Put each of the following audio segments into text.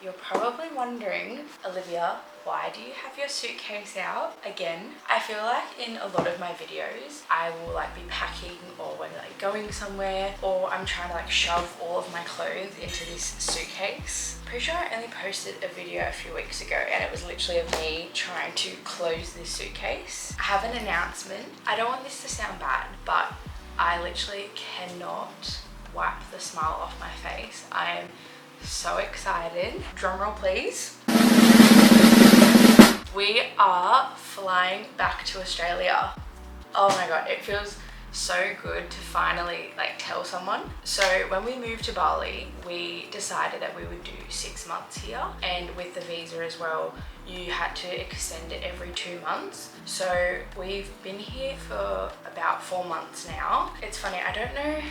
you're probably wondering, Olivia, why do you have your suitcase out again? I feel like in a lot of my videos, I will like be packing or when like going somewhere, or I'm trying to like shove all of my clothes into this suitcase. Pretty sure I only posted a video a few weeks ago and it was literally of me trying to close this suitcase. I have an announcement. I don't want this to sound bad, but I literally cannot wipe the smile off my face. I am so excited. Drum roll please. We are flying back to Australia. Oh my god, it feels so good to finally like tell someone. So when we moved to Bali, we decided that we would do 6 months here, and with the visa as well, you had to extend it every 2 months. So we've been here for about 4 months now. It's funny, I don't know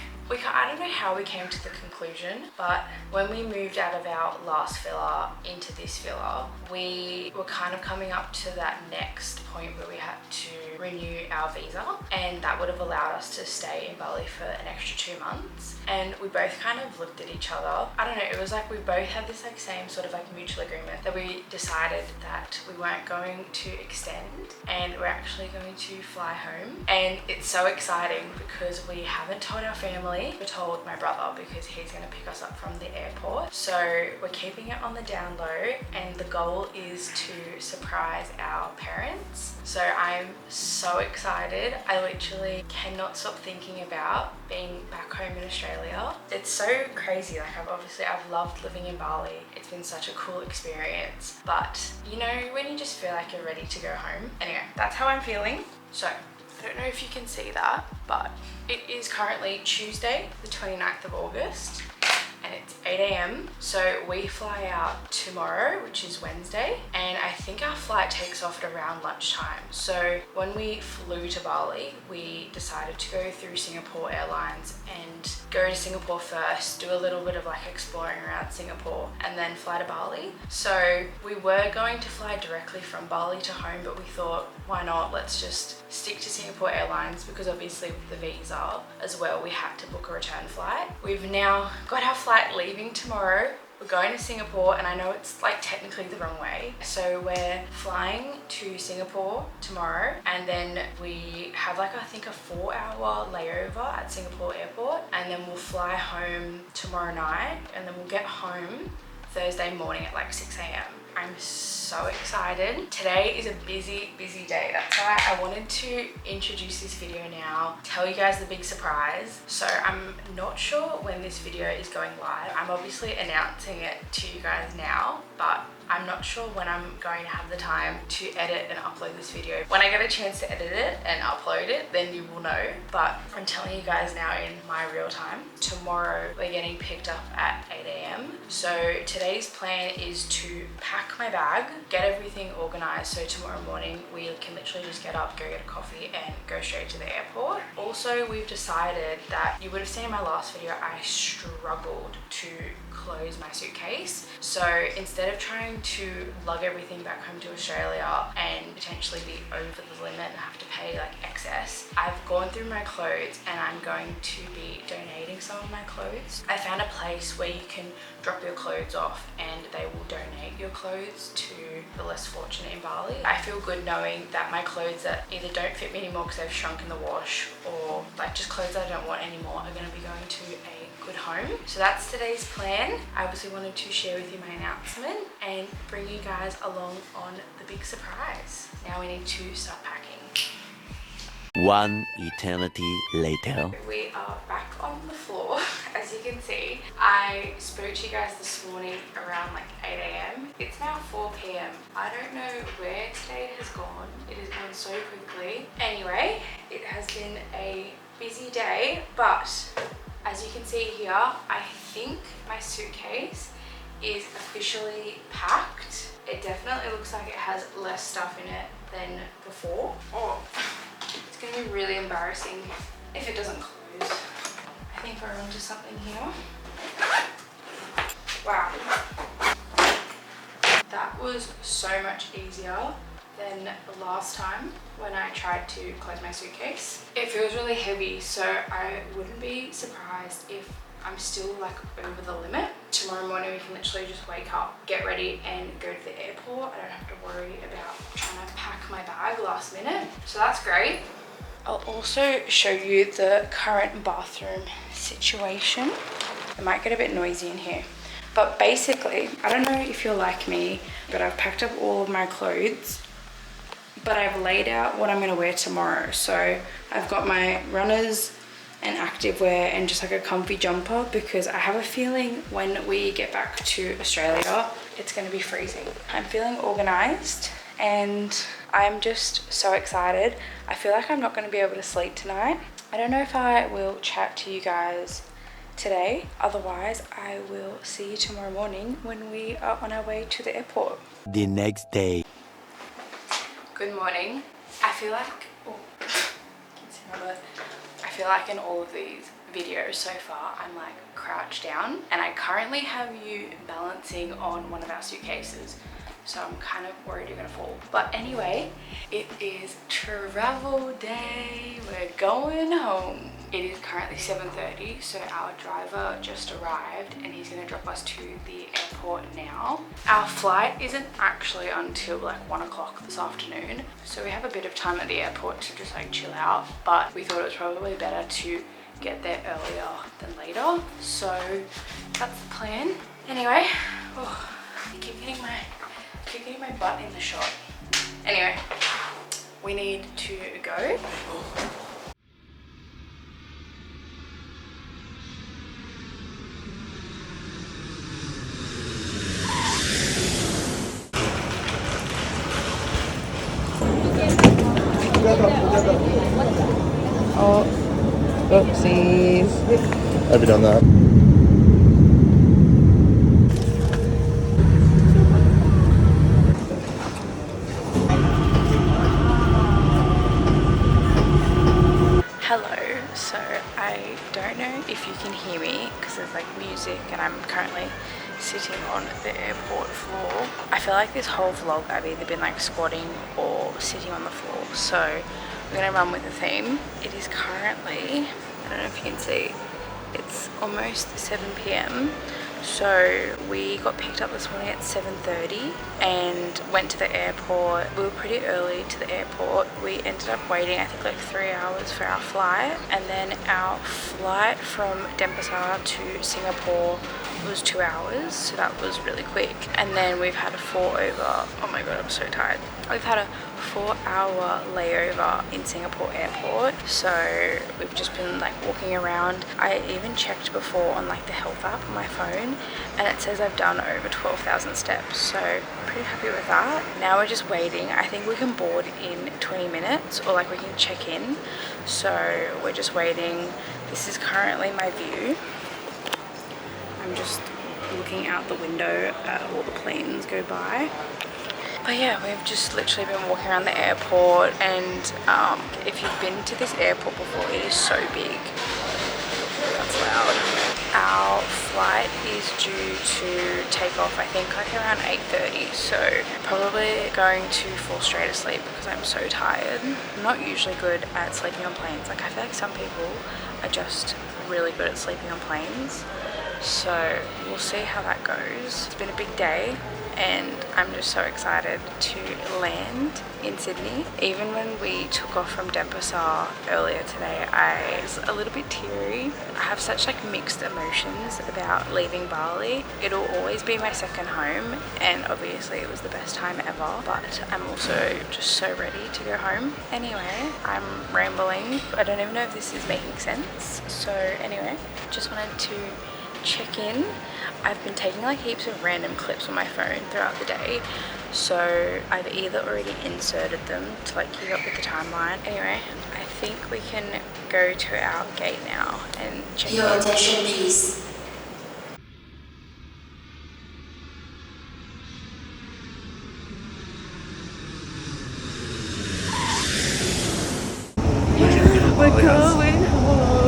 how we came to the conclusion, but when we moved out of our last villa into this villa, we were kind of coming up to that next point where we had to renew our visa, and that would have allowed us to stay in Bali for an extra 2 months. And we both kind of looked at each other. I don't know, it was like we both had this like same sort of like mutual agreement that we decided that we weren't going to extend and we're actually going to fly home. And it's so exciting because we haven't told our family. We told my brother because he's going to pick us up from the airport. So we're keeping it on the down low, and the goal is to surprise our parents. So I'm so excited. I literally cannot stop thinking about being back home in Australia. It's so crazy. Like I've loved living in Bali. It's been such a cool experience. But you know when you just feel like you're ready to go home? Anyway, that's how I'm feeling. So I don't know if you can see that, but it is currently Tuesday, the 29th of August, and it's 8 a.m. So we fly out tomorrow, which is Wednesday, and I think our flight takes off at around lunchtime. So when we flew to Bali, we decided to go through Singapore Airlines and go to Singapore first, do a little bit of like exploring around Singapore, and then fly to Bali. So we were going to fly directly from Bali to home, but we thought, why not? Let's just stick to Singapore Airlines, because obviously with the visa as well, we had to book a return flight. We've now got our flight leaving tomorrow. We're going to Singapore, and I know it's like technically the wrong way. So we're flying to Singapore tomorrow, and then we have like I think a 4-hour layover at Singapore airport, and then we'll fly home tomorrow night, and then we'll get home Thursday morning at like 6 a.m. I'm so excited. Today is a busy day. That's why I wanted to introduce this video now, tell you guys the big surprise. So I'm not sure when this video is going live. I'm obviously announcing it to you guys now, but I'm not sure when I'm going to have the time to edit and upload this video. When I get a chance to edit it and upload it, then you will know. But I'm telling you guys now in my real time. Tomorrow we're getting picked up at 8 a.m. So today's plan is to pack my bag, get everything organized, so tomorrow morning we can literally just get up, go get a coffee and go straight to the airport. Also, we've decided that, you would have seen in my last video, I struggled to close my suitcase. So instead of trying to lug everything back home to Australia and potentially be over the limit and have to pay like excess, I've gone through my clothes and I'm going to be donating some of my clothes. I found a place where you can drop your clothes off and they will donate your clothes to the less fortunate in Bali. I feel good knowing that my clothes that either don't fit me anymore because they've shrunk in the wash, or like just clothes I don't want anymore, are going to be going to a good home. So that's today's plan. I obviously wanted to share with you my announcement and bring you guys along on the big surprise. Now we need to start packing. One eternity later. We are back on the floor. As you can see, I spoke to you guys this morning around like 8 a.m. It's now 4 p.m. I don't know where today has gone. It has gone so quickly. Anyway, it has been a busy day, but as you can see here, I think my suitcase is officially packed. It definitely looks like it has less stuff in it than before. Oh, it's gonna be really embarrassing if it doesn't close. I think we're onto something here. Wow. That was so much easier than the last time when I tried to close my suitcase. It feels really heavy, so I wouldn't be surprised if I'm still like over the limit. tomorrow morning we can literally just wake up, get ready and go to the airport. I don't have to worry about trying to pack my bag last minute. So that's great. I'll also show you the current bathroom situation. It might get a bit noisy in here. But basically, I don't know if you're like me, but I've packed up all of my clothes, but I've laid out what I'm gonna wear tomorrow. So I've got my runners and activewear and just like a comfy jumper, because I have a feeling when we get back to Australia, it's gonna be freezing. I'm feeling organized and I'm just so excited. I feel like I'm not gonna be able to sleep tonight. I don't know if I will chat to you guys today. Otherwise, I will see you tomorrow morning when we are on our way to the airport. The next day. Good morning. I feel like, I feel like in all of these videos so far, I'm like crouched down, and I currently have you balancing on one of our suitcases. So I'm kind of worried you're gonna fall. But anyway, it is travel day. We're going home. It is currently 7:30, so our driver just arrived and he's gonna drop us to the airport now. Our flight isn't actually until like 1 o'clock this afternoon, so we have a bit of time at the airport to just like chill out, but we thought it was probably better to get there earlier than later. So that's the plan. Anyway, I keep getting my butt in the shot. Anyway, we need to go. Oh, oopsies. Have you done that? Hello, so I don't know if you can hear me because there's like music and I'm currently sitting on the airport floor. I feel like this whole vlog I've either been like squatting or sitting on the floor, so I'm gonna run with the theme. It is currently, I don't know if you can see, it's almost 7 p.m. So we got picked up this morning at 7:30 and went to the airport. We were pretty early to the airport. We ended up waiting I think like 3 hours for our flight, and then our flight from Denpasar to Singapore was 2 hours, so that was really quick. And then we've had a 4-over, oh my god I'm so tired. We've had a 4-hour layover in Singapore airport, so we've just been like walking around. I even checked before on like the health app on my phone and it says I've done over 12,000 steps, so pretty happy with that. Now we're just waiting. I think we can board in 20 minutes or like we can check in, so we're just waiting. This is currently my view. I'm just looking out the window at all the planes go by. But yeah, we've just literally been walking around the airport, and if you've been to this airport before, it is so big. That's loud. Our flight is due to take off I think like around 8:30, so probably going to fall straight asleep because I'm so tired. I'm not usually good at sleeping on planes. Like I feel like some people are just really good at sleeping on planes. So we'll see how that goes. It's been a big day and I'm just so excited to land in Sydney. Even when we took off from Denpasar earlier today, I was a little bit teary. I have such like mixed emotions about leaving Bali. It'll always be my second home and obviously it was the best time ever, but I'm also just so ready to go home. Anyway, I'm rambling. I don't even know if this is making sense. So anyway, just wanted to check in. I've been taking like heaps of random clips on my phone throughout the day, so I've either already inserted them to like keep up with the timeline. Anyway, I think we can go to our gate now and check in. Your attention please. We're going home.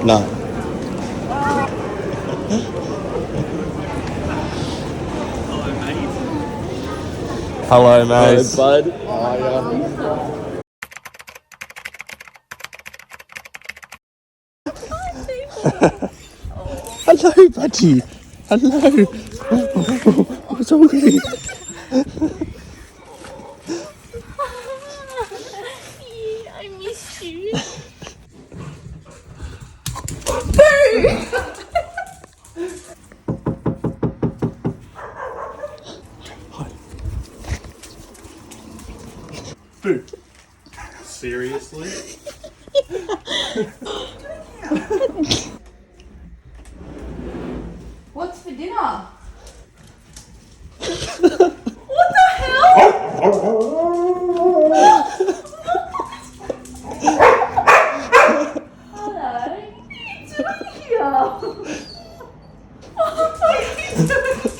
No. Hello, mate. bud. Hello, buddy. Hello. What's all good? I missed you. Boo. Seriously? What's for dinner? What the hell? Hello. What are you doing here? What are you doing?